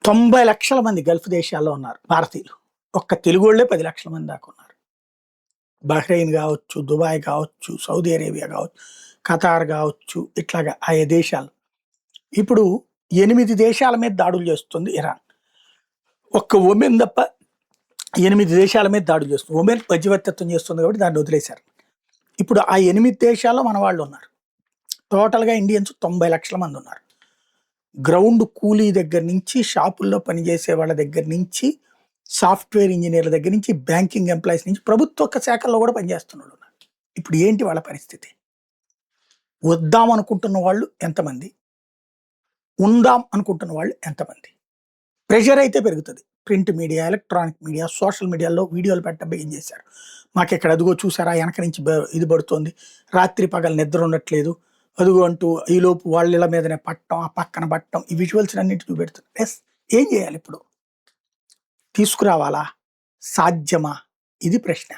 90 లక్షల మంది గల్ఫ్ దేశాల్లో ఉన్నారు భారతీయులు. ఒక్క తెలుగోళ్ళే 10 లక్షల మంది దాకా ఉన్నారు. బహ్రెయిన్ గావచ్చు, దుబాయ్ గావచ్చు, సౌదీ అరేబియా గావచ్చు, ఖతార్ గావచ్చు, ఇట్లాగా ఆయా దేశాలు. ఇప్పుడు 8 దేశాల మీద దాడులు చేస్తుంది ఇరాన్. ఒక్క ఒమెన్ తప్ప 8 దేశాల మీద దాడులు చేస్తుంది. ఒమెన్ మధ్యవర్తిత్వం చేస్తుంది కాబట్టి దాన్ని వదిలేశారు. ఇప్పుడు ఆ 8 దేశాల్లో మన వాళ్ళు ఉన్నారు. టోటల్‌గా ఇండియన్స్ 90 లక్షల మంది ఉన్నారు. గ్రౌండ్ కూలీ దగ్గర నుంచి, షాపుల్లో పనిచేసే వాళ్ళ దగ్గర నుంచి, సాఫ్ట్‌వేర్ ఇంజినీర్ల దగ్గర నుంచి, బ్యాంకింగ్ ఎంప్లాయీస్ నుంచి, ప్రభుత్వ శాఖల్లో కూడా పనిచేస్తున్నోళ్ళు ఉన్నారు. ఇప్పుడు ఏంటి వాళ్ళ పరిస్థితి? వద్దాం అనుకుంటున్న వాళ్ళు ఎంతమంది? ఉందాం అనుకుంటున్న వాళ్ళు ఎంతమంది? ప్రెషర్ అయితే పెరుగుతది. Print media, electronic media, social మీడియాలో వీడియోలు పెట్టడం ఏం చేశారు? మాకిక్కడ అదిగో చూసారా వెనక నుంచి ఇది పడుతోంది. రాత్రి పగలు నిద్ర ఉండట్లేదు. అదిగో అంటూ ఈలోపు వాళ్ళ మీదనే పట్టడం, ఆ పక్కన పట్టడం, ఈ విజువల్స్ అన్నింటి చూపెడుతుంది. ఎస్, ఏం చేయాలి ఇప్పుడు? తీసుకురావాలా? సాధ్యమా? ఇది ప్రశ్న.